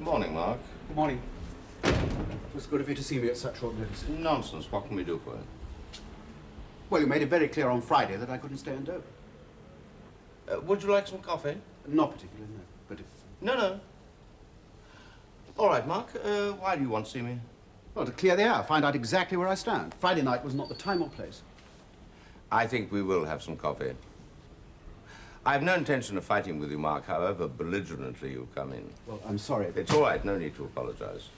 Morning, Mark. Good morning. It was good of you to see me at such short notice. Nonsense. What can we do for you? Well, you made it very clear on Friday that I couldn't stay in Dover. Would you like some coffee? Not particularly, no. But if... No. All right, Mark. Why do you want to see me? Well, to clear the air, find out exactly where I stand. Friday night was not the time or place. I think we will have some coffee. I have no intention of fighting with you, Mark, however belligerently you've come in. Well, I'm sorry. It's all right. No need to apologize.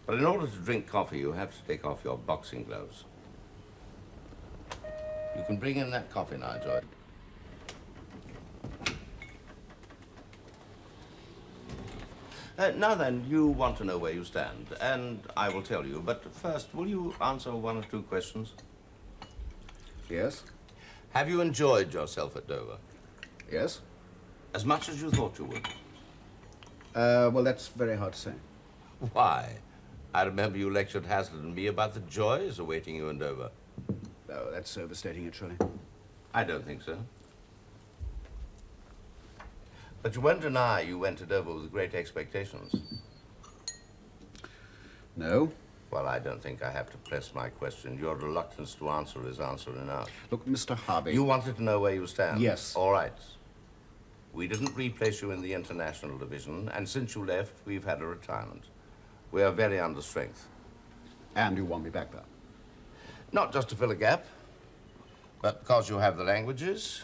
But in order to drink coffee, you have to take off your boxing gloves. You can bring in that coffee now, Joy. Now then, you want to know where you stand, and I will tell you. But first, will you answer one or two questions? Yes? Have you enjoyed yourself at Dover? Yes? As much as you thought you would? Well, that's very hard to say. Why? I remember you lectured Hazlitt and me about the joys awaiting you in Dover. Oh, that's overstating it, surely. I don't think so. But you won't deny you went to Dover with great expectations. No. Well, I don't think I have to press my question. Your reluctance to answer is answer enough. Look, Mr. Harvey... You wanted to know where you stand? Yes. All right. We didn't replace you in the international division, and since you left, we've had a retirement. We are very under strength. And you want me back there? Not just to fill a gap, but because you have the languages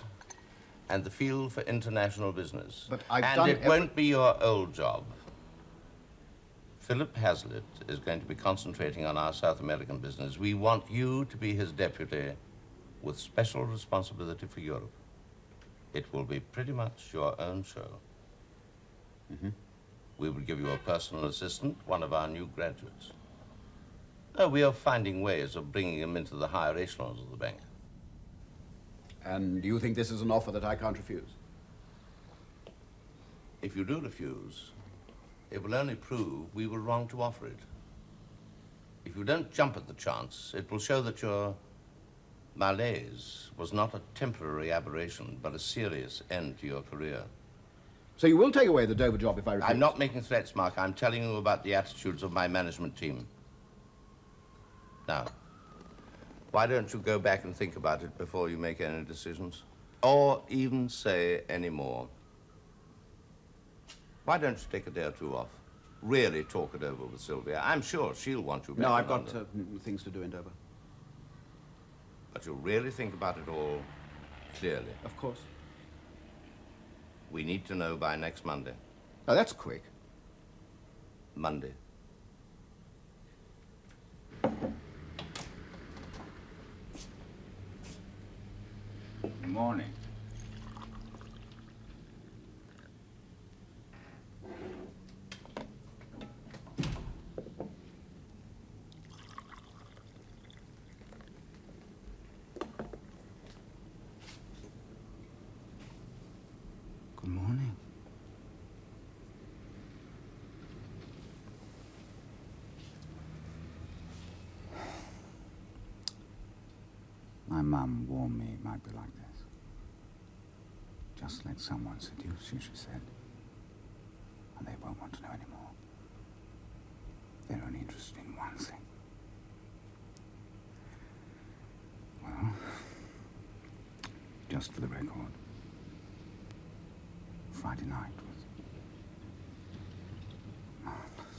and the feel for international business. But I've and done it won't be your old job. Philip Hazlitt is going to be concentrating on our South American business. We want you to be his deputy with special responsibility for Europe. It will be pretty much your own show. Mm-hmm. We will give you a personal assistant, one of our new graduates. Oh, we are finding ways of bringing him into the higher echelons of the bank. And you think this is an offer that I can't refuse? If you do refuse, it will only prove we were wrong to offer it. If you don't jump at the chance, it will show that your malaise was not a temporary aberration, but a serious end to your career. So you will take away the Dover job if I refuse? I'm not making threats, Mark. I'm telling you about the attitudes of my management team. Now, why don't you go back and think about it before you make any decisions? Or even say any more? Why don't you take a day or two off? Really talk it over with Sylvia. I'm sure she'll want you back. No, I've got things to do in Dover. But you'll really think about it all clearly. Of course. We need to know by next Monday. Oh, that's quick. Monday. Good morning. Good morning. My mum warned me it might be like this. Just let someone seduce you, she said. And they won't want to know anymore. They're only interested in one thing. Well, just for the record, Friday night was marvelous.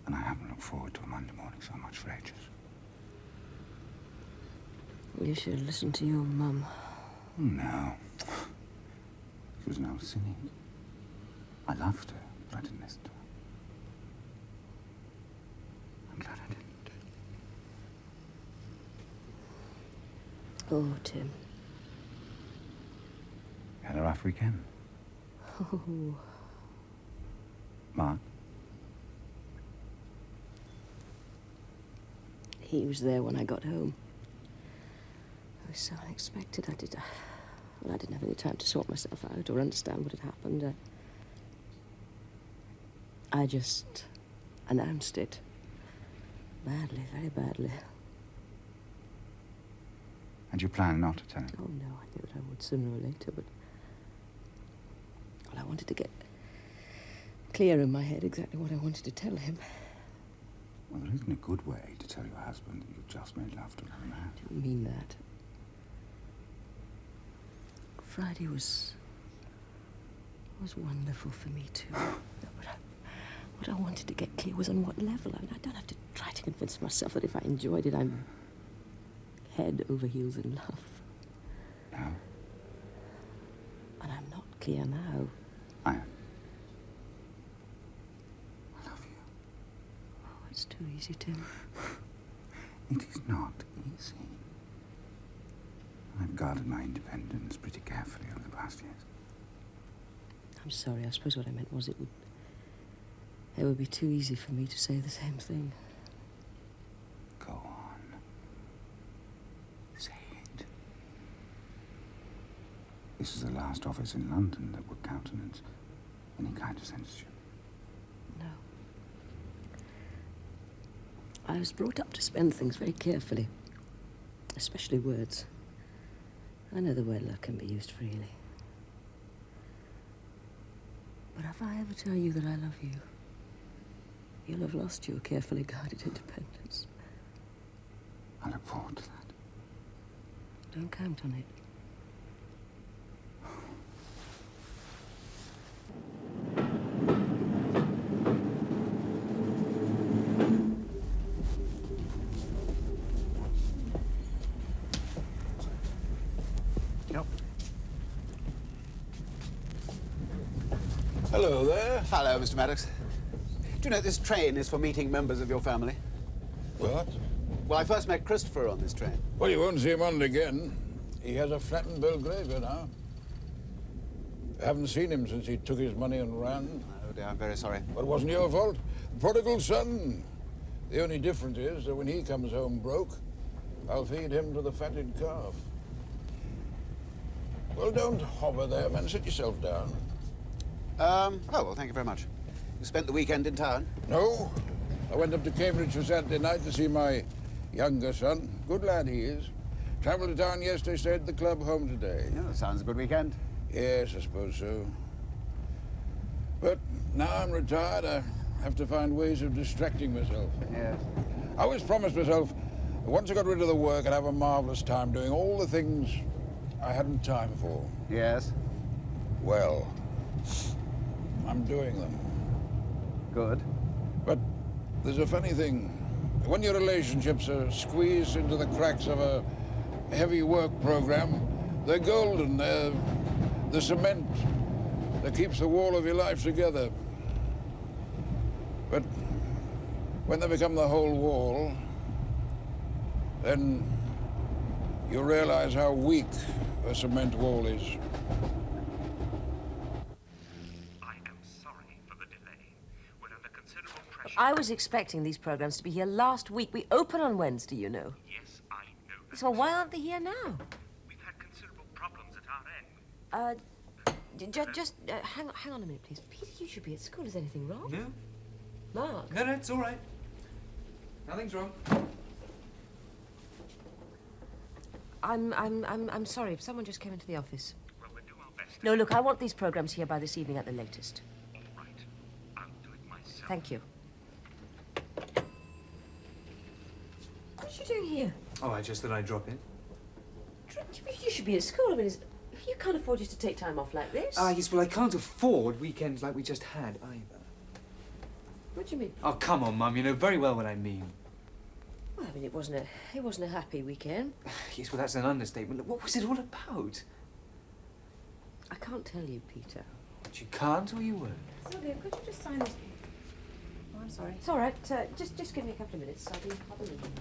And I haven't looked forward to a Monday morning so much for ages. You should listen to your mum. No. She was an old cynic. I loved her, but I didn't listen to her. I'm glad I didn't. Oh, Tim. Had a rough weekend. Oh. Mark? He was there when I got home. It was so unexpected. I didn't have any time to sort myself out or understand what had happened. I just announced it. Badly, very badly. And you plan not to tell him? Oh, no, I knew that I would sooner or later, but... Well, I wanted to get clear in my head exactly what I wanted to tell him. Well, there isn't a good way to tell your husband that you've just made love to another man. I don't mean that. Friday was wonderful for me, too. What I wanted to get clear was on what level. I mean, I don't have to try to convince myself that if I enjoyed it, I'm head over heels in love. No? And I'm not clear now. I am. I love you. Oh, it's too easy, Tim. It is not easy. I've guarded my independence pretty carefully over the past years. I'm sorry. I suppose what I meant was it would be too easy for me to say the same thing. Go on. Say it. This is the last office in London that would countenance any kind of censorship. No. I was brought up to spend things very carefully, especially words. I know the word love can be used freely. But if I ever tell you that I love you, you'll have lost your carefully guarded independence. I look forward to that. Don't count on it. Yep. Hello there. Hello, Mr. Maddox. Do you know this train is for meeting members of your family? What? Well, I first met Christopher on this train. Well, you won't see him on it again. He has a flattened bill graveyard now. I haven't seen him since he took his money and ran. Oh, dear, I'm very sorry. But it wasn't your fault. Prodigal son. The only difference is that when he comes home broke, I'll feed him to the fatted calf. Well, don't hover there, man. Sit yourself down. Oh, well, thank you very much. You spent the weekend in town? No. I went up to Cambridge for Saturday night to see my younger son. Good lad he is. Travelled to town yesterday, stayed at the club, home today. Yeah, that sounds a good weekend. Yes, I suppose so. But now I'm retired, I have to find ways of distracting myself. Yes. I always promised myself that once I got rid of the work, I'd have a marvellous time doing all the things I hadn't time for. Yes. Well, I'm doing them. Good. But there's a funny thing. When your relationships are squeezed into the cracks of a heavy work program, they're golden. They're the cement that keeps the wall of your life together. But when they become the whole wall, then you realize how weak a cement wall is. I am sorry for the delay. We're under considerable pressure. I was expecting these programs to be here last week. We open on Wednesday, you know. Yes, I know that. So why aren't they here now? We've had considerable problems at our end. Just hang on a minute, please. Peter, you should be at school. Is anything wrong? No, Mark? no, it's all right. Nothing's wrong. I'm sorry. Someone just came into the office. Well, we'll do our best. No, look, I want these programs here by this evening at the latest. All right. I'll do it myself. Thank you. What are you doing here? Oh, I just thought I'd drop in. You should be at school. I mean, you can't afford just to take time off like this. Ah, yes, well, I can't afford weekends like we just had either. What do you mean? Oh, come on, Mum, you know very well what I mean. Well, I mean, it wasn't a happy weekend. Yes, well, that's an understatement. Look, what was it all about? I can't tell you, Peter. But you can't or you won't. Sylvia, could you just sign this? Oh, I'm sorry. It's all right. Just give me a couple of minutes. I'll be leaving.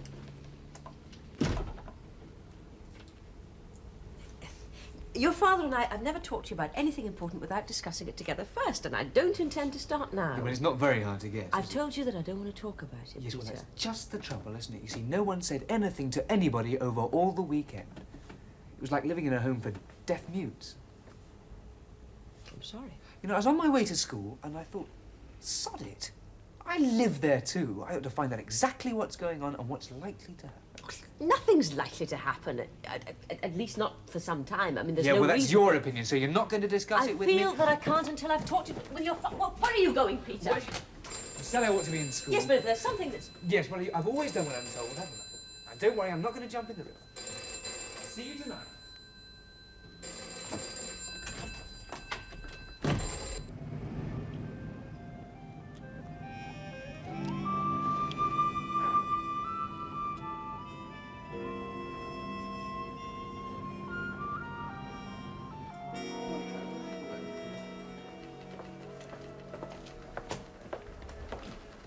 Your father and I've never talked to you about anything important without discussing it together first, and I don't intend to start now. Yeah, well, it's not very hard to guess. I've is it? told you that I don't want to talk about it, Yes, Peter. well, that's just the trouble, isn't it? You see, no one said anything to anybody over all the weekend. It was like living in a home for deaf mutes. I'm sorry. You know, I was on my way to school and I thought, sod it. I live there too. I ought to find out exactly what's going on and what's likely to happen. Nothing's likely to happen, at least not for some time. I mean, there's Yeah, no well, that's reason. your opinion, so you're not going to discuss it with me? I feel that I can't until I've talked to you with your... Where are you going, Peter? Stella ought to be in school. Yes, but if there's something that's... Yes, well, I've always done what I'm told, haven't I? Now, don't worry, I'm not going to jump in the river. See you tonight.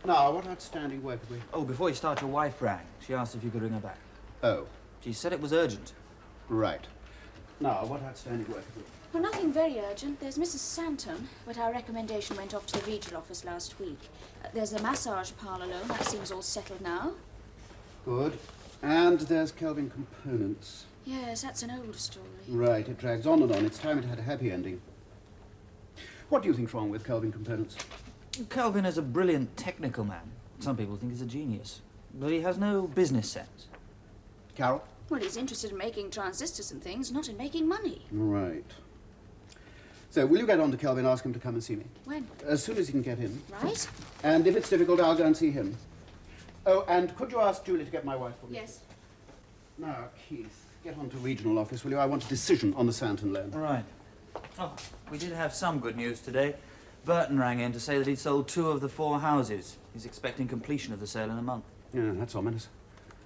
Now, what outstanding work have we... Oh, before you start, your wife rang. She asked if you could ring her back. Oh, She said it was urgent. right. Now, what outstanding work have we... Well, nothing very urgent. There's Mrs. Santon, but our recommendation went off to the regional office last week. There's the massage parlour loan. That seems all settled now. Good. And there's Kelvin Components. Yes, that's an old story. Right, it drags on and on. It's time it had a happy ending. What do you think's wrong with Kelvin Components? Kelvin is a brilliant technical man. Some people think he's a genius. But he has no business sense. Carol? Well, he's interested in making transistors and things, not in making money. Right. So, will you get on to Kelvin, ask him to come and see me? When? As soon as he can get in. Right? And if it's difficult, I'll go and see him. Oh, and could you ask Julie to get my wife for me? Yes. Now, Keith, get on to regional office, will you? I want a decision on the Santon loan. Right. Oh, we did have some good news today. Burton rang in to say that he'd sold 2 of the 4 houses. He's expecting completion of the sale in a month. Yeah, that's ominous.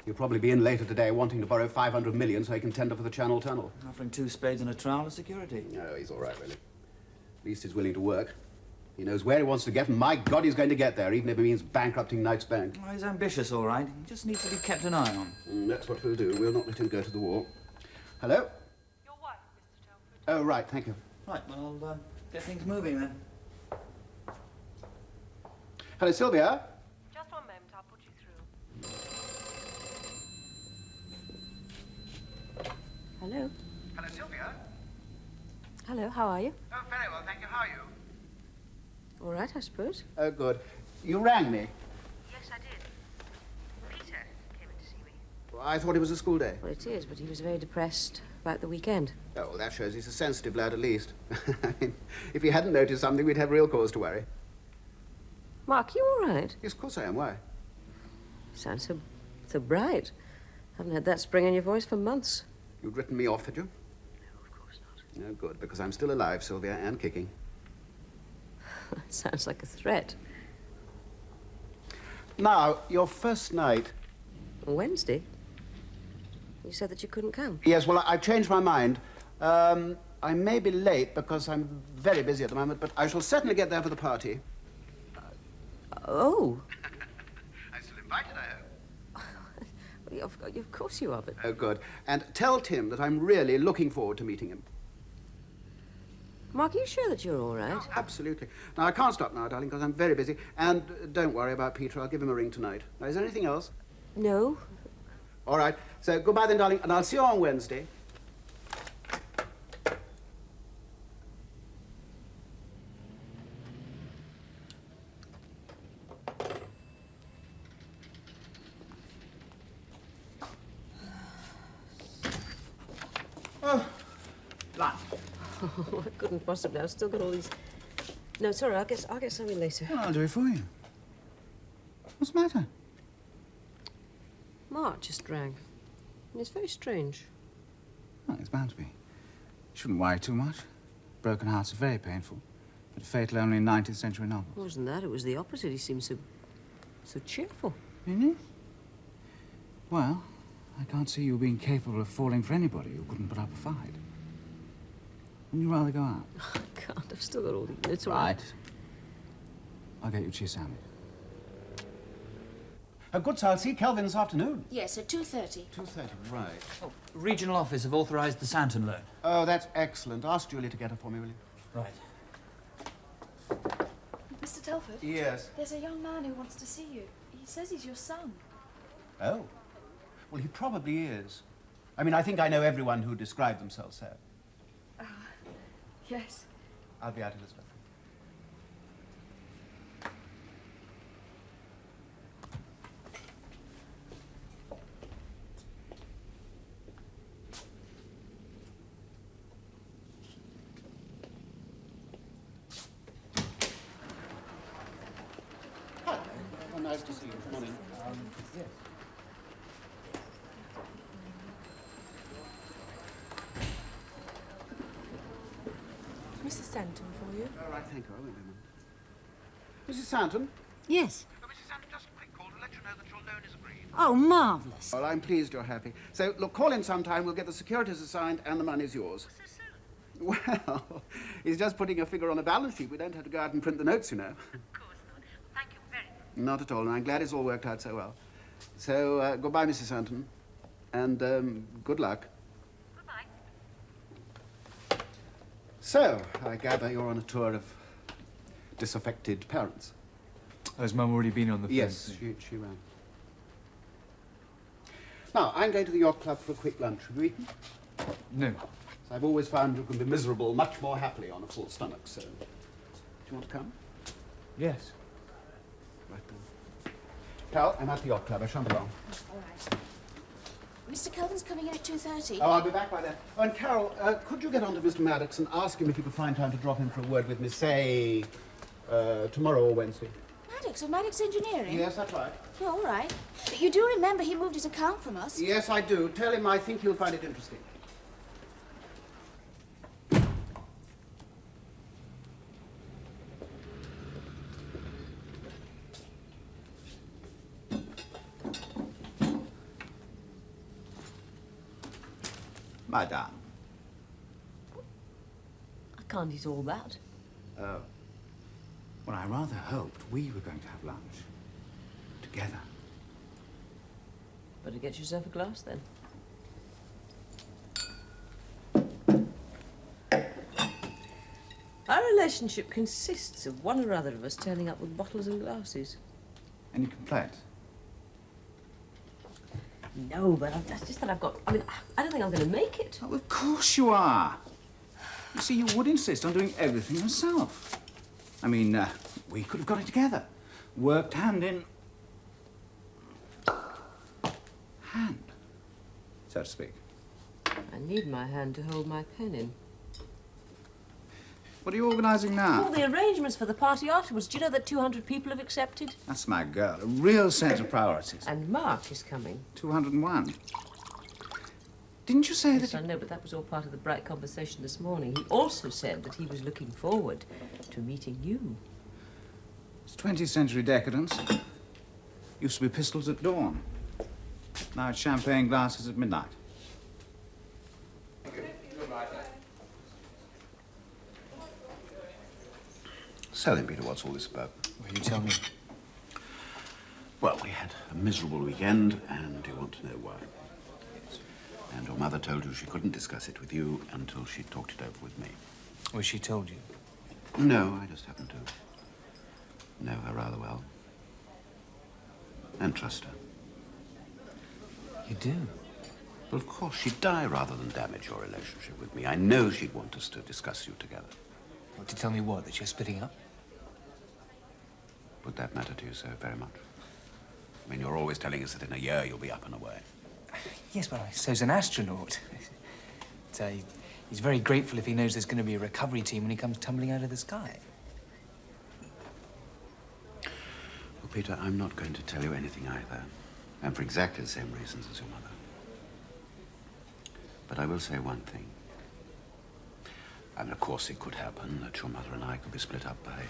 He'll probably be in later today wanting to borrow 500 million so he can tender for the Channel Tunnel. Offering 2 spades and a trowel as security. No, he's all right, really. At least he's willing to work. He knows where he wants to get, and my God, he's going to get there, even if it means bankrupting Knight's Bank. Well, he's ambitious, all right. He just needs to be kept an eye on. That's what we'll do. We'll not let him go to the war. Hello? Your wife, Mr. Telford. Oh, right, thank you. Right, well, I'll get things moving then. Hello, Sylvia? Just one moment, I'll put you through. Hello? Hello, Sylvia? Hello, how are you? Oh, very well, thank you. How are you? All right, I suppose. Oh, good. You rang me. Yes, I did. Peter came in to see me. Well, I thought it was a school day. Well, it is, but he was very depressed about the weekend. Oh, well, that shows he's a sensitive lad, at least. I mean, if he hadn't noticed something, we'd have real cause to worry. Mark, you all right? Yes, of course I am. Why? You sound so bright. Haven't had that spring in your voice for months. You'd written me off, had you? No, of course not. Oh, good, because I'm still alive, Sylvia, and kicking. That sounds like a threat. Now, your first night... Wednesday? You said that you couldn't come. Yes, well, I've changed my mind. I may be late because I'm very busy at the moment, but I shall certainly get there for the party. Oh. I'm still invited, I hope. Well, of course you are, but... Oh, good. And tell Tim that I'm really looking forward to meeting him. Mark, are you sure that you're all right? Oh, absolutely. Now, I can't stop now, darling, because I'm very busy. And don't worry about Peter. I'll give him a ring tonight. Now, is there anything else? No. All right. So, goodbye then, darling, and I'll see you on Wednesday. Oh, lunch. Oh, I couldn't possibly. I've still got all these... No, sorry, I'll get something later. Well, I'll do it for you. What's the matter? Mark just rang. And it's very strange. Well, it's bound to be. You shouldn't worry too much. Broken hearts are very painful, but fatal only in 19th century novels. It wasn't that, it was the opposite. He seemed so cheerful. Really? Well, I can't see you being capable of falling for anybody who couldn't put up a fight. Wouldn't you rather go out? I can't. I've still got all these... It's all Right. I'll get you a cheese sandwich. Oh, good, so I'll see Kelvin this afternoon. Yes, at 2:30. 2:30, right. Oh, regional office have authorised the Santon loan. Oh, that's excellent. Ask Julie to get her for me, will you? Right. Mr. Telford? Yes. There's a young man who wants to see you. He says he's your son. Oh. Well, he probably is. I mean, I think I know everyone who described themselves so. Yes. I'll be out, Elizabeth. Nice to see you. Good morning. Yes. Mrs. Santon for you. All right, thank you. I won't be a moment. Mrs. Santon? Yes. Mrs. Santon, just a quick call to let you know that your loan is agreed. Oh, marvellous. Well, I'm pleased you're happy. So, look, call in sometime. We'll get the securities assigned and the money's yours. So soon? Well, he's just putting a figure on a balance sheet. We don't have to go out and print the notes, you know. Of course not. Thank you very much. Not at all, and I'm glad it's all worked out so well. So, goodbye, Mrs. Santon, and good luck. Goodbye. So, I gather you're on a tour of disaffected parents. Has Mum already been on the phone? Yes, she ran. Now, I'm going to the yacht club for a quick lunch. Have you eaten? No. I've always found you can be miserable much more happily on a full stomach, so... Do you want to come? Yes. Right then. Cal, I'm at the yacht club. I shan't be long. All right. Mr. Kelvin's coming in at 2:30. Oh, I'll be back by then. Oh, and Carol, could you get on to Mr. Maddox and ask him if you could find time to drop in for a word with me, say, tomorrow or Wednesday? Maddox of Maddox Engineering? Yes, that's right. Oh, all right. You do remember he moved his account from us? Yes, I do. Tell him I think he'll find it interesting. Madame. I can't eat all that. Well, I rather hoped we were going to have lunch together. Better get yourself a glass then. Our relationship consists of one or other of us turning up with bottles and glasses. Any complaints? No, but that's just that I've got... I mean, I don't think I'm going to make it. Oh, of course you are. You see, you would insist on doing everything yourself. I mean, we could have got it together. Worked hand in... hand, so to speak. I need my hand to hold my pen in. What are you organising now? All the arrangements for the party afterwards. Do you know that 200 people have accepted? That's my girl. A real sense of priorities. And Mark is coming. 201. Didn't you say Yes, that... I know, but that was all part of the bright conversation this morning. He also said that he was looking forward to meeting you. It's 20th century decadence. Used to be pistols at dawn. Now it's champagne glasses at midnight. So then, Peter, what's all this about? Well, you tell me. Well, we had a miserable weekend, and you want to know why. And your mother told you she couldn't discuss it with you until she talked it over with me. Well, she told you. No, I just happen to know her rather well. And trust her. You do? Well, of course, she'd die rather than damage your relationship with me. I know she'd want us to discuss you together. Well, to tell me what, that you're splitting up? Would that matter to you so very much? I mean, you're always telling us that in a year you'll be up and away. Yes, but so's an astronaut. So he's very grateful if he knows there's going to be a recovery team when he comes tumbling out of the sky. Well, Peter, I'm not going to tell you anything either. And for exactly the same reasons as your mother. But I will say one thing. I mean, of course, it could happen that your mother and I could be split up by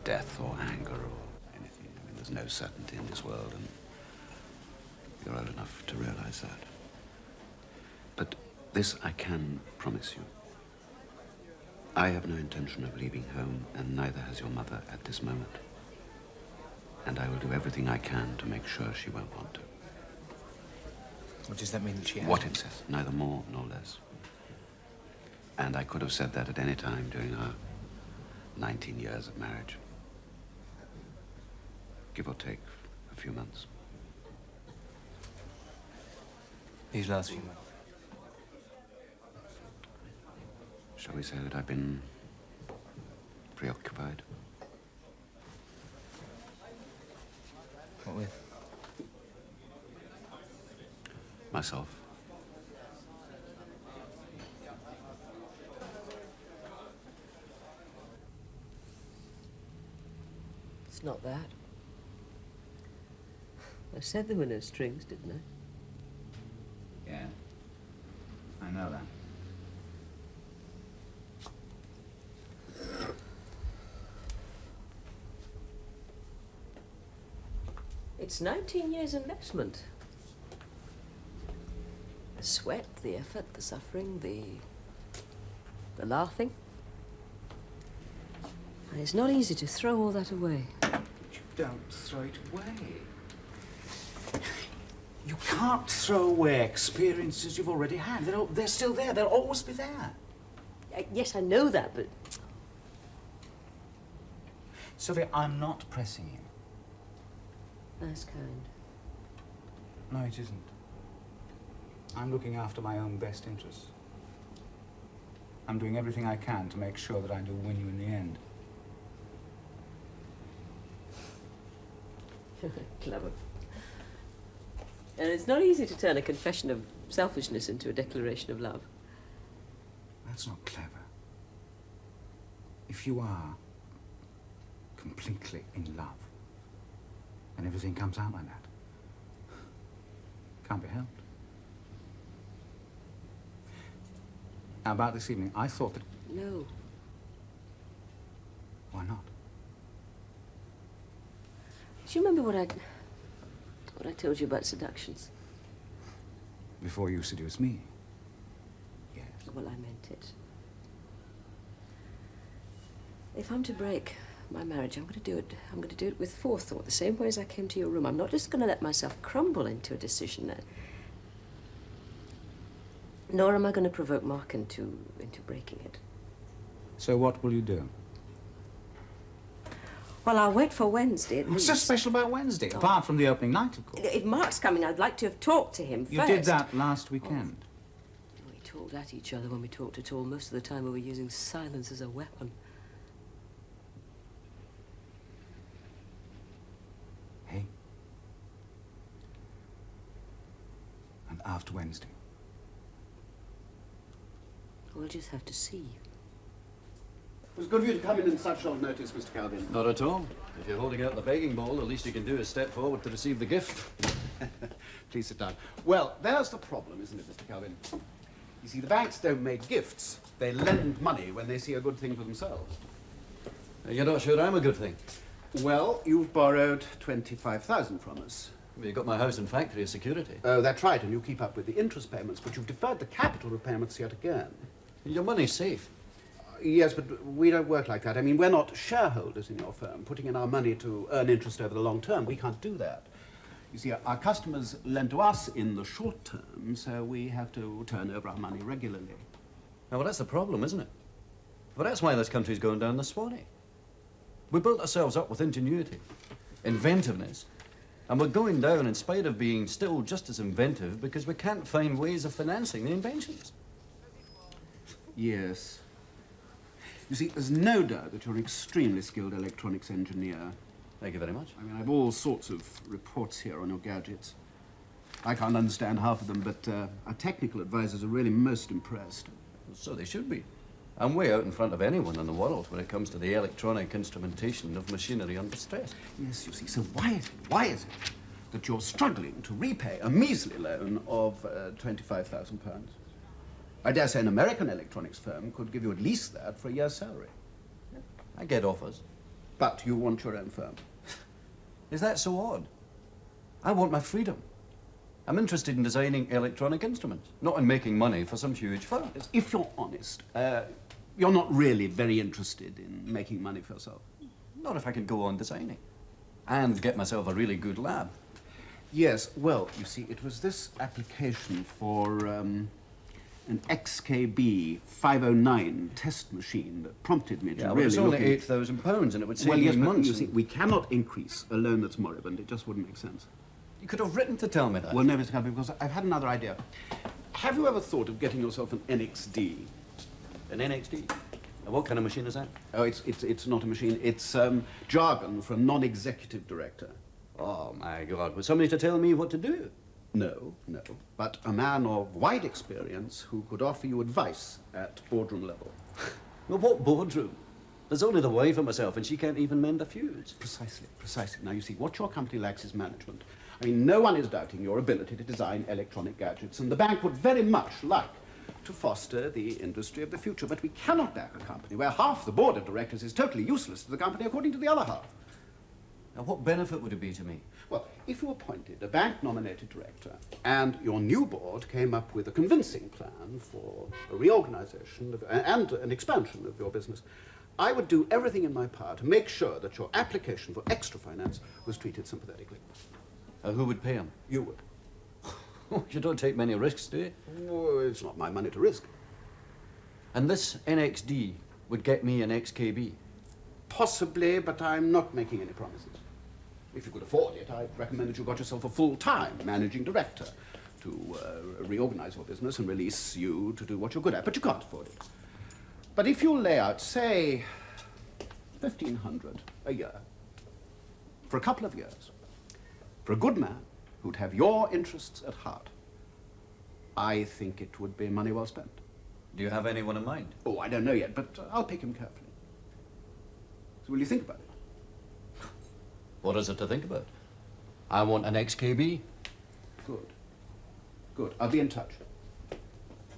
death or anger or anything. I mean, there's no certainty in this world, and you're old enough to realize that. But this I can promise you. I have no intention of leaving home, and neither has your mother at this moment. And I will do everything I can to make sure she won't want to. What does that mean that she has? What it says, neither more nor less. And I could have said that at any time during our 19 years of marriage. Give or take a few months. These last few months. Shall we say that I've been preoccupied? What with? Myself. It's not that. I said there were no strings, didn't I? Yeah. I know that. It's 19 years investment. The sweat, the effort, the suffering, the laughing. And it's not easy to throw all that away. But you don't throw it away. You can't throw away experiences you've already had. They're still there. They'll always be there. Yes, I know that, but... Sylvia, I'm not pressing you. That's kind. No, it isn't. I'm looking after my own best interests. I'm doing everything I can to make sure that I do win you in the end. Clever. And it's not easy to turn a confession of selfishness into a declaration of love. That's not clever. If you are completely in love, and everything comes out like that, can't be helped. Now, about this evening, I thought that... No. Why not? Do you remember what I told you about seductions? Before you seduce me. Yes. Well, I meant it. If I'm to break my marriage, I'm going to do it. I'm going to do it with forethought, the same way as I came to your room. I'm not just going to let myself crumble into a decision. Nor am I going to provoke Mark into breaking it. So what will you do? Well, I'll wait for Wednesday at What's least. so special about Wednesday? Oh. Apart from the opening night, of course. If Mark's coming, I'd like to have talked to him You first. did that last weekend. We talked at each other when we talked at all. Most of the time we were using silence as a weapon. Hey. And after Wednesday? We'll just have to see. It was good of you to come in such short notice, Mr. Calvin. Not at all. If you're holding out the begging bowl, the least you can do is step forward to receive the gift. Please sit down. Well, there's the problem, isn't it, Mr. Calvin? You see, the banks don't make gifts. They lend money when they see a good thing for themselves. You're not sure I'm a good thing? Well, you've borrowed 25,000 from us. Well, you got my house and factory as security. Oh, that's right, and you keep up with the interest payments, but you've deferred the capital repayments yet again. Your money's safe. Yes, but we don't work like that. I mean, we're not shareholders in your firm, putting in our money to earn interest over the long term. We can't do that. You see, our customers lend to us in the short term, so we have to turn over our money regularly. Now, well, that's the problem, isn't it? Well, that's why this country's going down the Swanee. We built ourselves up with ingenuity, inventiveness, and we're going down in spite of being still just as inventive because we can't find ways of financing the inventions. Yes. You see, there's no doubt that you're an extremely skilled electronics engineer. Thank you very much. I mean, I've all sorts of reports here on your gadgets. I can't understand half of them, but our technical advisors are really most impressed. So they should be. I'm way out in front of anyone in the world when it comes to the electronic instrumentation of machinery under stress. Yes, you see, so why is it that you're struggling to repay a measly loan of £25,000? I dare say an American electronics firm could give you at least that for a year's salary. I get offers. But you want your own firm. Is that so odd? I want my freedom. I'm interested in designing electronic instruments, not in making money for some huge firm. If you're honest, you're not really very interested in making money for yourself. Not if I can go on designing and get myself a really good lab. Yes, well, you see, it was this application for an XKB 509 test machine that prompted me to really it's look only £8,000 and it would save me months. You see, we cannot increase a loan that's moribund. It just wouldn't make sense. You could have written to tell me that. Well, no, Mr. Calvin, because I've had another idea. Have you ever thought of getting yourself an NXD? An NXD? What kind of machine is that? Oh, it's not a machine. It's jargon for a non-executive director. Oh, my God. Was somebody to tell me what to do? No. But a man of wide experience who could offer you advice at boardroom level. Well, what boardroom? There's only the wife and myself, and she can't even mend a fuse. Precisely. Now, you see, what your company lacks is management. I mean, no one is doubting your ability to design electronic gadgets, and the bank would very much like to foster the industry of the future. But we cannot back a company where half the board of directors is totally useless to the company according to the other half. Now, what benefit would it be to me? Well, if you appointed a bank-nominated director and your new board came up with a convincing plan for a reorganization and an expansion of your business, I would do everything in my power to make sure that your application for extra finance was treated sympathetically. Who would pay him? You would. You don't take many risks, do you? Well, it's not my money to risk. And this NXD would get me an XKB? Possibly, but I'm not making any promises. If you could afford it, I'd recommend that you got yourself a full-time managing director to reorganize your business and release you to do what you're good at, but you can't afford it. But if you lay out, say, $1,500 a year for a couple of years, for a good man who'd have your interests at heart, I think it would be money well spent. Do you have anyone in mind? Oh, I don't know yet, but I'll pick him carefully. So will you think about it? What is it to think about? I want an XKB. Good. Good. I'll be in touch.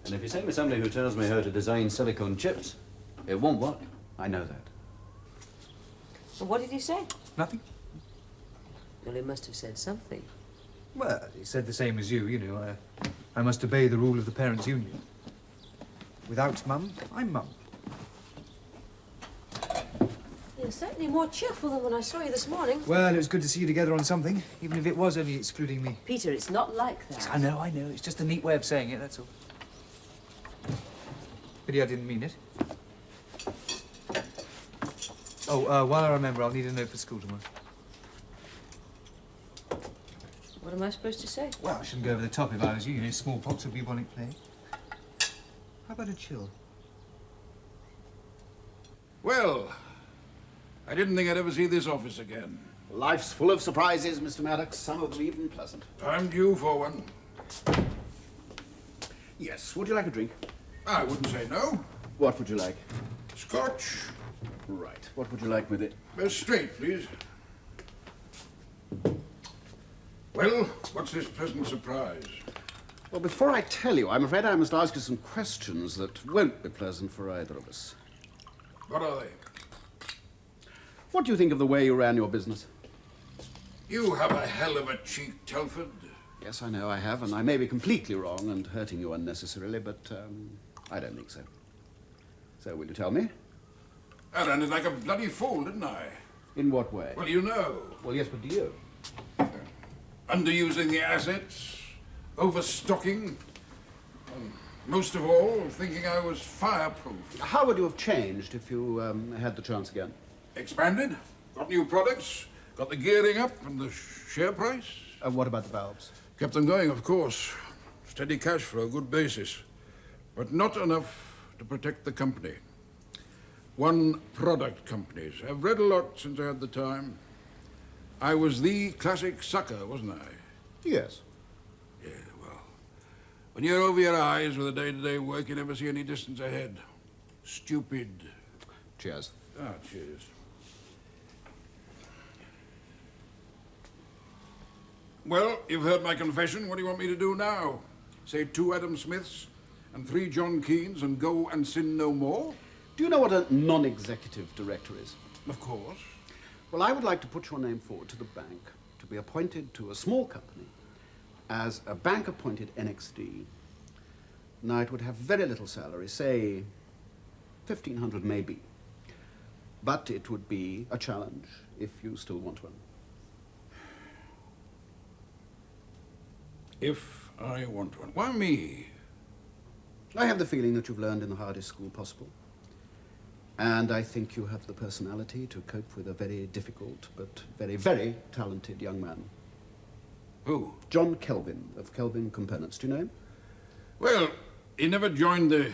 And if you send me somebody who tells me how to design silicone chips, it won't work. I know that. So what did he say? Nothing. Well, he must have said something. Well, he said the same as you know. I must obey the rule of the parents' union. Without Mum, I'm Mum. You're certainly more cheerful than when I saw you this morning. Well, it was good to see you together on something, even if it was only excluding me. Peter, it's not like that. I know. It's just a neat way of saying it, that's all. Pity I didn't mean it. Oh, while I remember, I'll need a note for school tomorrow. What am I supposed to say? Well, I shouldn't go over the top if I was you. Smallpox or bubonic plague. How about a chill? Well, I didn't think I'd ever see this office again. Life's full of surprises, Mr. Maddox, some of them even pleasant. I'm due for one. Yes, would you like a drink? I wouldn't say no. What would you like? Scotch. Right. What would you like with it? Straight, please. Well, what's this pleasant surprise? Well, before I tell you, I'm afraid I must ask you some questions that won't be pleasant for either of us. What are they? What do you think of the way you ran your business? You have a hell of a cheek, Telford. Yes, I know I have, and I may be completely wrong and hurting you unnecessarily, but I don't think so. So, will you tell me? I ran it like a bloody fool, didn't I? In what way? Well, you know. Well, yes, but do you? Underusing the assets, overstocking, and most of all, thinking I was fireproof. How would you have changed if you had the chance again? Expanded, got new products, got the gearing up and the share price. What about the valves? Kept them going, of course. Steady cash flow, good basis. But not enough to protect the company. One product companies. I've read a lot since I had the time. I was the classic sucker, wasn't I? Yes. Yeah, well, when you're over your eyes with the day-to-day work, you never see any distance ahead. Stupid. Cheers. Ah, cheers. Well, you've heard my confession. What do you want me to do now? Say 2 Adam Smiths and 3 John Keanes and go and sin no more? Do you know what a non-executive director is? Of course. Well, I would like to put your name forward to the bank to be appointed to a small company as a bank-appointed NXD. Now, it would have very little salary, say 1,500 maybe. But it would be a challenge if you still want one. If I want one. Why me? I have the feeling that you've learned in the hardest school possible. And I think you have the personality to cope with a very difficult but very, very talented young man. Who? John Kelvin of Kelvin Components. Do you know him? Well, he never joined the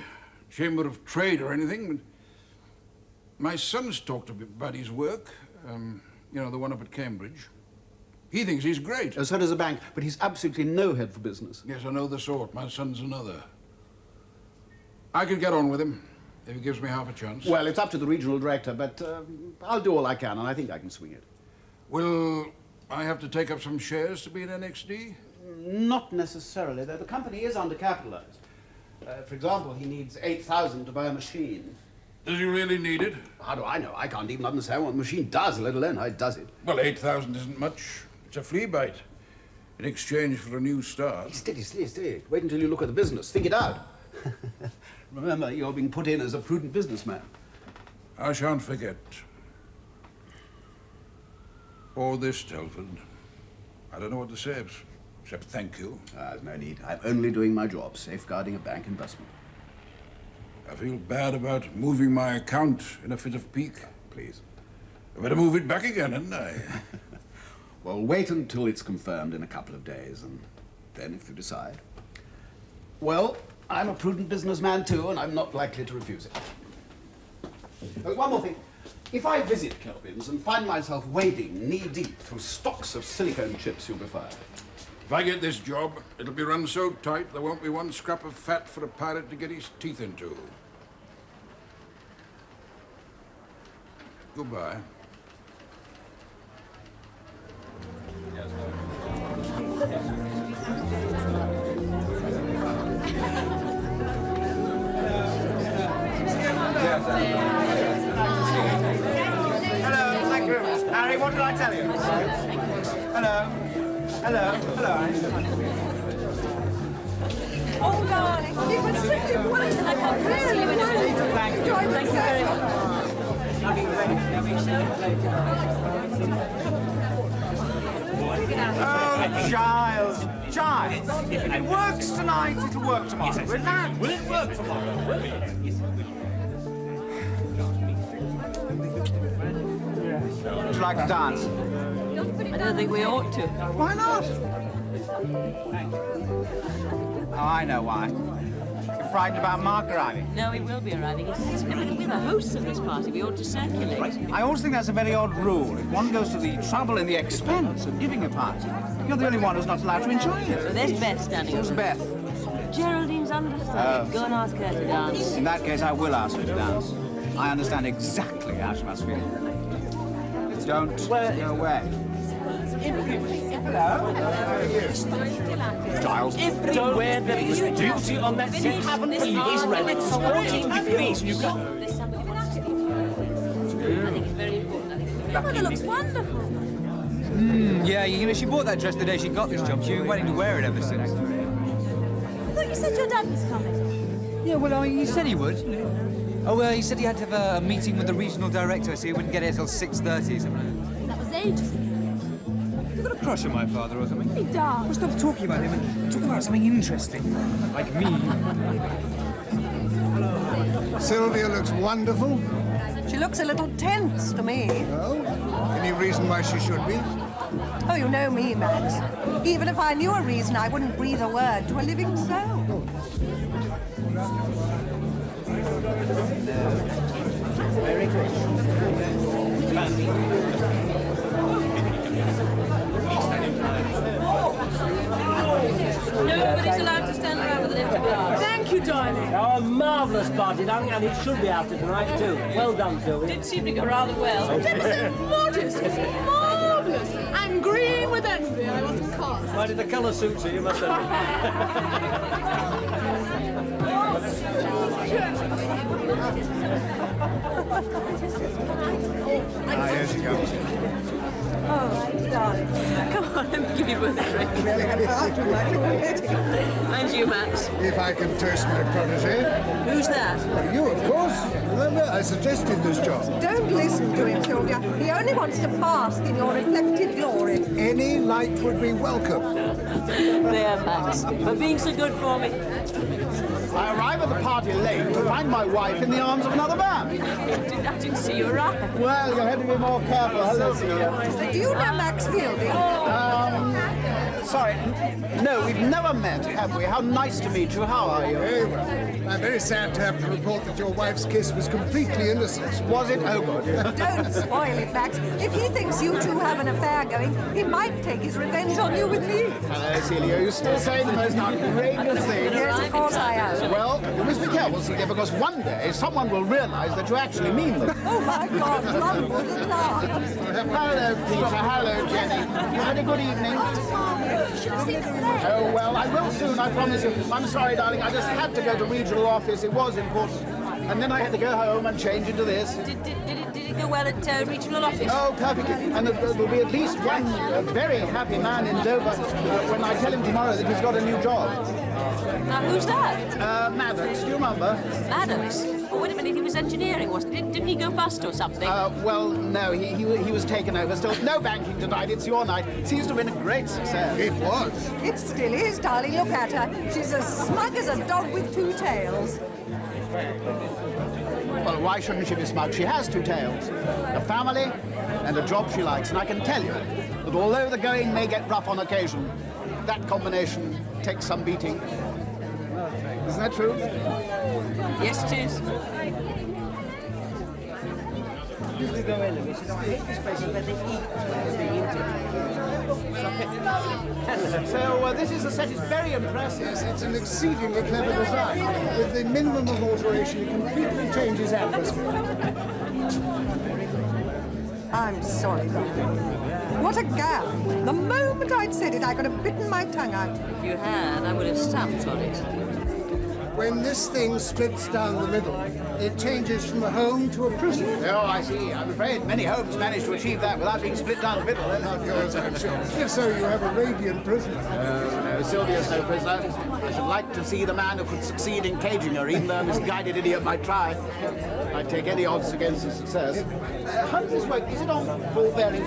Chamber of Trade or anything. My son's talked a bit about his work. You know, the one up at Cambridge. He thinks he's great. So does the bank, but he's absolutely no head for business. Yes, I know the sort. My son's another. I could get on with him if he gives me half a chance. Well, it's up to the regional director, but I'll do all I can, and I think I can swing it. Will I have to take up some shares to be in NXD? Not necessarily, though the company is undercapitalized. For example, he needs 8,000 to buy a machine. Does he really need it? How do I know? I can't even understand what the machine does, let alone how it does it. Well, 8,000 isn't much. It's a flea bite. In exchange for a new start. Steady. Wait until you look at the business. Think it out. Remember, you're being put in as a prudent businessman. I shan't forget. Or this, Telford. I don't know what to say, except thank you. There's no need. I'm only doing my job, safeguarding a bank investment. I feel bad about moving my account in a fit of pique. Please. I better move it back again, hadn't I? Well, wait until it's confirmed in a couple of days, and then if you decide. Well, I'm a prudent businessman too, and I'm not likely to refuse it. One more thing. If I visit Kelvin's and find myself wading knee-deep through stocks of silicone chips, you'll be fired. If I get this job, it'll be run so tight there won't be one scrap of fat for a pirate to get his teeth into. Goodbye. Hello, thank you. Harry, what did I tell you? Hello. Oh, darling, it was simply wonderful. Really wonderful. Thank you. Thank you very much. Oh, Giles. If it works tonight, it'll work tomorrow. Relax. Will it work tomorrow? Would you like to dance? I don't think we ought to. Why not? Oh, I know why. You're frightened about Mark arriving. No, he will be arriving. We're the hosts of this party. We ought to circulate. I always think that's a very odd rule. If one goes to the trouble and the expense of giving a party, you're the only one who's not allowed to enjoy it. So there's Beth standing. Who's Beth? Geraldine's understudy. Go and ask her to dance. In that case, I will ask her to dance. I understand exactly how she must feel. Don't go away. Hello. Giles, everywhere there is duty on that set, haven't believed it's red. It's 14 degrees and you've got... There's somebody who wants to speak to you. I think it's very important. Oh, it looks wonderful. Yeah, you know, she bought that dress the day she got this job. She's been waiting to wear it ever since. I thought you said your dad was coming. Yeah, well, he said he would. Oh, well, he said he had to have a meeting with the regional director, so he wouldn't get here till 6:30 or something. That was ages ago. You got a crush on my father or something? He does. Well, stop talking about him and talk about something interesting, like me. Sylvia looks wonderful. She looks a little tense to me. Oh? Any reason why she should be? Oh, you know me, Max. Even if I knew a reason, I wouldn't breathe a word to a living soul. Very good. Nobody's allowed to stand around with an empty glass. Thank you, darling. Oh, a marvellous party, darling, and it should be after tonight, too. Well done, Sylvia. Did seem to go rather well. It was so modest. It was marvellous. And green with envy. I wasn't cast. Why did the colour suit you, must Here she comes. Oh, darling. Come on, let me give you both a drink. Really had far too much already. And you, Max. If I can toast my protege. Who's that? Well, you, of course. Remember, I suggested this job. Don't listen to him, Sylvia. He only wants to bask in your reflected glory. Any light would be welcome. There, Max. For being so good for me. I arrive at the party late to find my wife in the arms of another man. I didn't see you arrive. Well, you'll have to be more careful. Hello, Celia. Do you know Max Fielding? sorry. No, we've never met, have we? How nice to meet you. How are you? Very well. I'm very sad to have to report that your wife's kiss was completely innocent. Was it? Oh, good. Don't spoil it, Max. If he thinks you two have an affair going, he might take his revenge on you with me. Hello, Celia. You're still saying the most outrageous things. Yes, of course I am. Well, you must be careful, Celia, because one day someone will realize that you actually mean them. Oh, my God, one wouldn't laugh. Hello, Peter. Hello, Jenny. You had a good evening? Oh, well, I will soon, I promise you. I'm sorry, darling. I just had to go to regional office. It was important. And then I had to go home and change into this. Did it go well at regional office? Oh, perfectly. And there will be at least one very happy man in Dover when I tell him tomorrow that he's got a new job. Now, who's that? Maddox, do you remember? Maddox? Oh, wait a minute, he was engineering, wasn't he? Didn't he go bust or something? Well, no, he was taken over. Still, no banking tonight. It's your night. Seems to have been a great success. It was. It still is, darling. Look at her. She's as smug as a dog with two tails. Well, why shouldn't she be smug? She has two tails. A family and a job she likes. And I can tell you that although the going may get rough on occasion, that combination takes some beating. Isn't that true? Yes, it is. Used to go in and he said, I hate this place where they eat when they interview. So this is a set. It's very impressive. Yes, it's an exceedingly clever design. With the minimum of alteration, it completely changes atmosphere. I'm sorry, darling. What a gaffe. The moment I'd said it, I could have bitten my tongue out. If you had, I would have stamped on it. When this thing splits down the middle, it changes from a home to a prison. Oh, I see. I'm afraid many homes manage to achieve that without being split down the middle. Not yours, I'm sure. If so, you have a radiant prisoner. No, Sylvia's no prisoner. I should like to see the man who could succeed in caging her, even though a misguided idiot might try. I'd take any odds against his success. How does this work? Is it on ball bearing?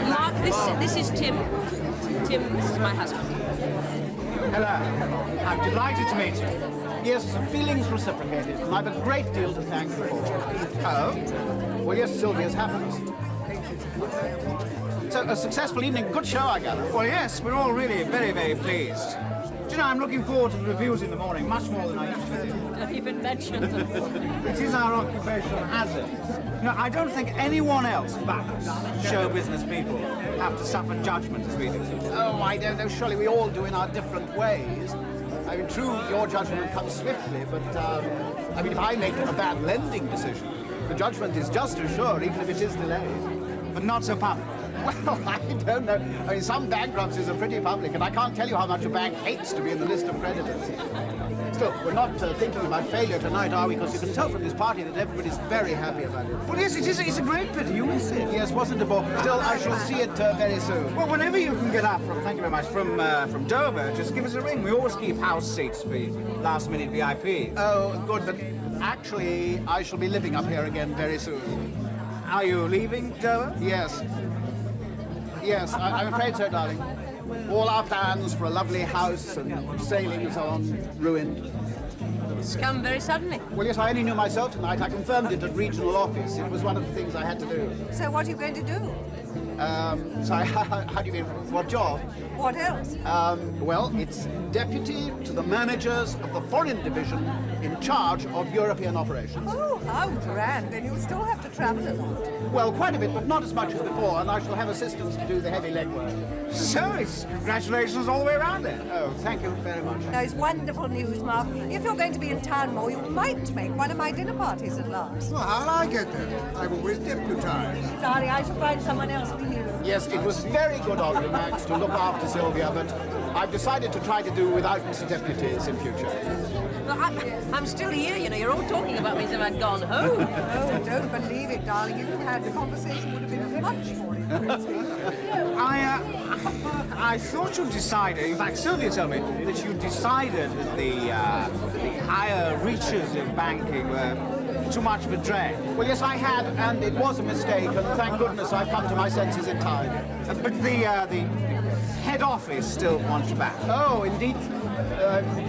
Mark, this is Tim. Tim, this is my husband. Hello. I'm delighted to meet you. Yes, feelings reciprocated. And I've a great deal to thank you for. Oh? Well, yes, Sylvia's happens. So, a successful evening. Good show, I gather. Well, yes, we're all really very, very pleased. Do you know, I'm looking forward to the reviews in the morning much more than I used to do. Don't even mention them. It is our occupational hazard. You know, I don't think anyone else but show business people have to suffer judgment as we do. Oh, I don't know. Surely we all do in our different ways. I mean, true, your judgment comes swiftly, but, I mean, if I make a bad lending decision, the judgment is just as sure, even if it is delayed. But not so public. Well, I don't know. I mean, some bankruptcies are pretty public, and I can't tell you how much a bank hates to be in the list of creditors. Still, we're not thinking about failure tonight, are we? Because you can tell from this party that everybody's very happy about it. Well, yes, it is. It's a great pity. You missed it. Yes, wasn't a bore. Still, I shall see it very soon. Well, whenever you can get up from, thank you very much, from Dover, just give us a ring. We always keep house seats for last-minute VIP. Oh, good, but actually, I shall be living up here again very soon. Are you leaving Dover? Yes. Yes, I'm afraid so, darling. All our plans for a lovely house and sailing and so on, ruined. It's come very suddenly. Well, yes, I only knew myself tonight. I confirmed it at regional office. It was one of the things I had to do. So what are you going to do? Sorry, how do you mean? What job? What else? Well, it's deputy to the managers of the foreign division in charge of European operations. Oh, how grand. Then you'll still have to travel a lot. Well, quite a bit, but not as much as before, and I shall have assistants to do the heavy legwork. So, it's congratulations all the way around then. Oh, thank you very much. That is wonderful news, Mark. If you're going to be in town more, you might make one of my dinner parties at last. Well, how'll I get there? I'm always deputized. Darling, I shall find someone else for you. Yes, it was very good of you, Max, to look after Sylvia, but I've decided to try to do without deputies in future. Well, I'm still here, you know. You're all talking about me as if I'd gone home. Oh, don't believe it, darling. If you had, the conversation would have been much more interesting. I thought you decided, in fact, Sylvia told me that you decided that the higher reaches of banking were too much of a drag. Well, yes, I had, and it was a mistake, and thank goodness I've come to my senses in time. But the head office still wants you back. Oh, indeed.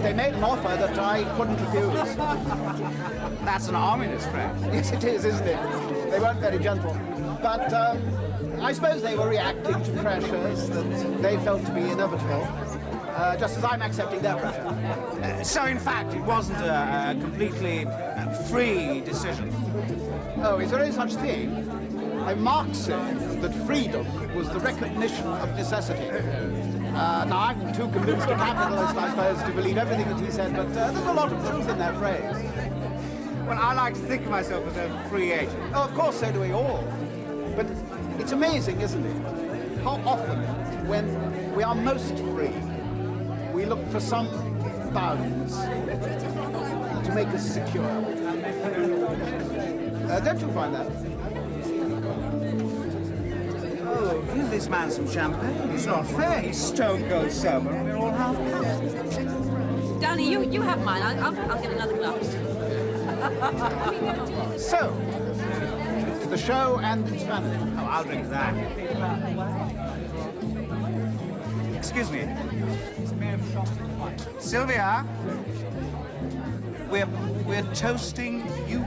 They made an offer that I couldn't refuse. That's an ominous phrase. Yes, it is, isn't it? They weren't very gentle. But I suppose they were reacting to pressures that they felt to be inevitable, just as I'm accepting their pressure. So, in fact, it wasn't a completely free decision. Oh, is there any such thing? Marx said that freedom was the recognition of necessity. Now, I'm too convinced a capitalist, I suppose, to believe everything that he said, but there's a lot of truth in that phrase. Well, I like to think of myself as a free agent. Oh, of course, so do we all. But it's amazing, isn't it? How often, when we are most free, we look for some bounds to make us secure. Don't you find that? Oh, give this man some champagne. It's not fair. He's stone cold sober and we're all half cussed. Danny, you have mine. I'll get another glass. So, the show and its vanity. Oh, I'll drink that. Excuse me. Sylvia, we're toasting you.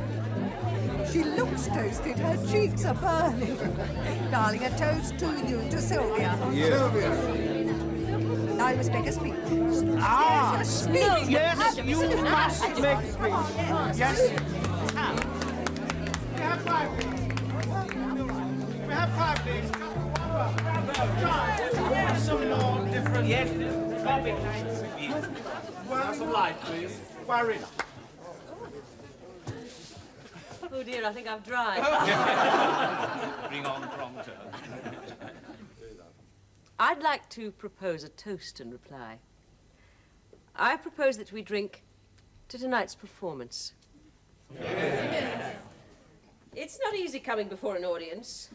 She looks toasted. Her cheeks are burning. Darling, a toast to you, to Sylvia. Yeah. Sylvia. Now you must make a speech. Ah, yes, a speech. Yes, you must make a speech. Yes. We have five, please. We have five, please. Some more different. Yes. Some light, please. Warina. Oh dear, I think I've dried. Bring on prompter. I'd like to propose a toast in reply. I propose that we drink to tonight's performance. It's not easy coming before an audience.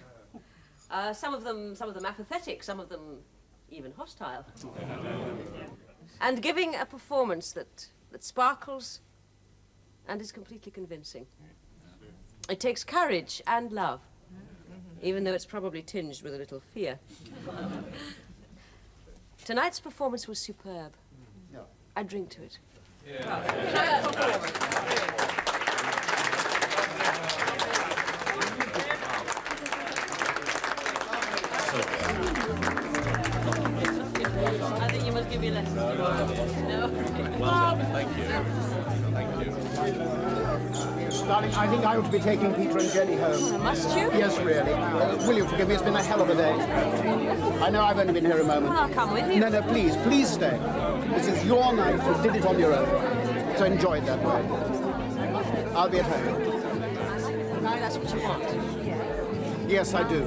Some of them apathetic, some of them even hostile. And giving a performance that sparkles and is completely convincing. It takes courage and love, even though it's probably tinged with a little fear. Tonight's performance was superb. I drink to it. I think you must give me a lesson. No. Well done. Thank you. Thank you. Darling, I think I ought to be taking Peter and Jenny home. Must you? Yes, really. Will you forgive me? It's been a hell of a day. I know I've only been here a moment. Well, I'll come with you. No, please stay. This is your night. You did it on your own. So enjoy it that way. I'll be at home. That's what you want. Yes, I do.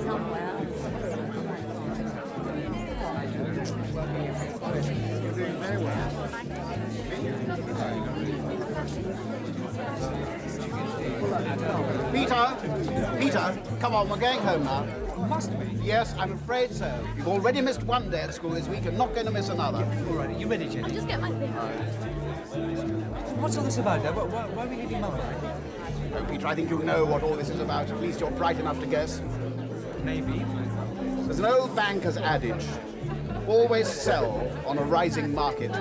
Peter, come on, we're going home now. Must we? Yes, I'm afraid so. You've already missed one day at school this week and not going to miss another. All right, are you ready, Jenny? I'll just get my thing. What's all this about, Dad? Why are we leaving Mum? Oh, Peter, I think you know what all this is about. At least you're bright enough to guess. Maybe. There's an old banker's adage. Always sell on a rising market.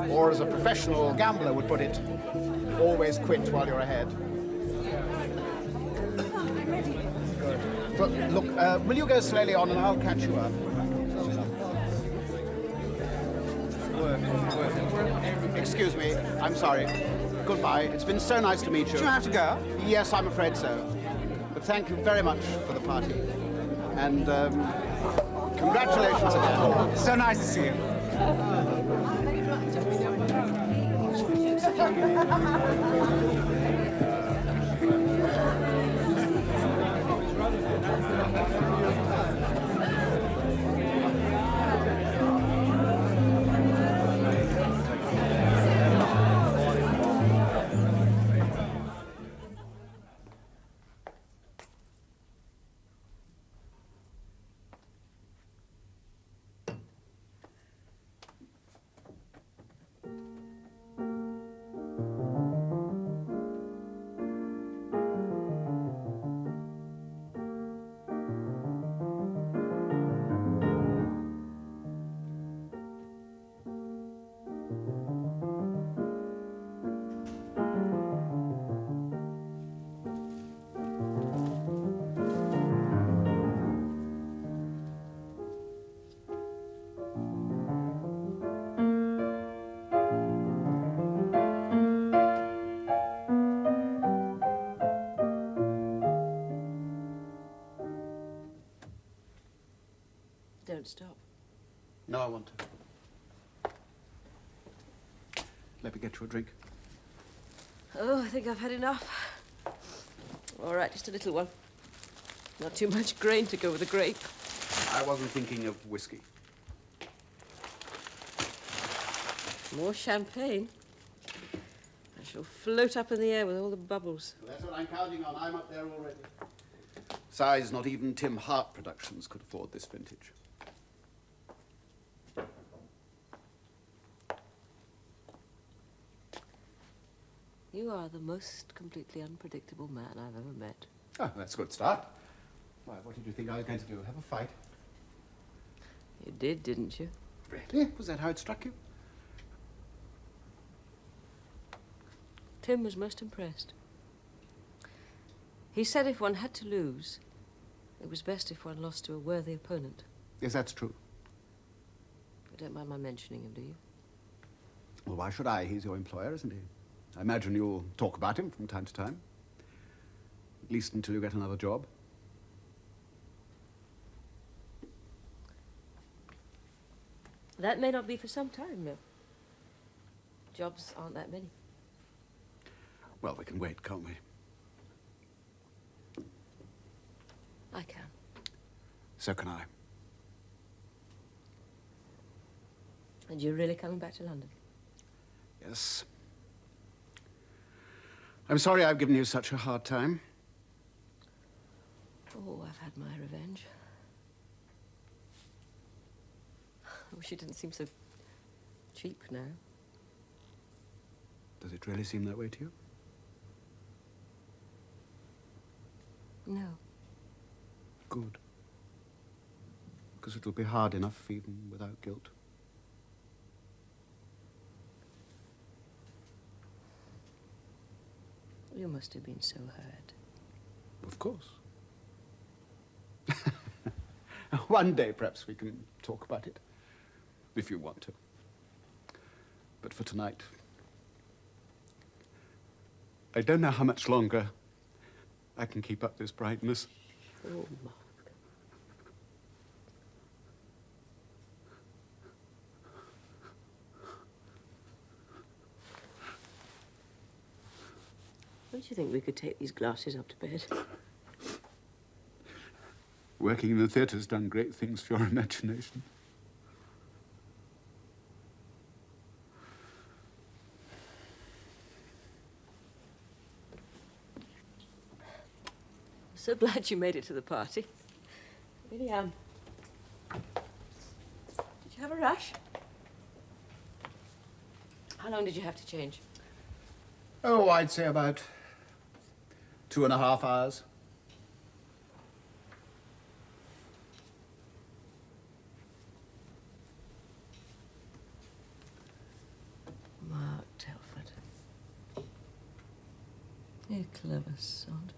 Or as a professional gambler would put it, always quit while you're ahead. But look, will you go slowly on and I'll catch you up? Excuse me, I'm sorry. Goodbye. It's been so nice to meet you. Do you have to go? Yes, I'm afraid so. But thank you very much for the party. And congratulations again. So nice to see you. No, I want to. Let me get you a drink. Oh, I think I've had enough. All right, just a little one. Not too much grain to go with the grape. I wasn't thinking of whiskey. More champagne. I shall float up in the air with all the bubbles. Well, that's what I'm counting on. I'm up there already. Besides, not even Tim Hart Productions could afford this vintage. You are the most completely unpredictable man I've ever met. Oh, that's a good start. Why, what did you think I was going to do? Have a fight? You did, didn't you? Really? Was that how it struck you? Tim was most impressed. He said if one had to lose, it was best if one lost to a worthy opponent. Yes, that's true. You don't mind my mentioning him, do you? Well, why should I? He's your employer, isn't he? I imagine you'll talk about him from time to time. At least until you get another job. That may not be for some time, no. Jobs aren't that many. Well, we can wait, can't we? I can. So can I. And you're really coming back to London? Yes. I'm sorry I've given you such a hard time. Oh, I've had my revenge. I wish it didn't seem so cheap now. Does it really seem that way to you? No. Good. Because it'll be hard enough even without guilt. You must have been so hurt. Of course. One day, perhaps, we can talk about it. If you want to. But for tonight, I don't know how much longer I can keep up this brightness. Oh, Mark. Don't you think we could take these glasses up to bed? Working in the theatre's done great things for your imagination. So glad you made it to the party. Really am. Did you have a rush? How long did you have to change? Oh, I'd say about 2.5 hours. Mark Telford. You clever sod.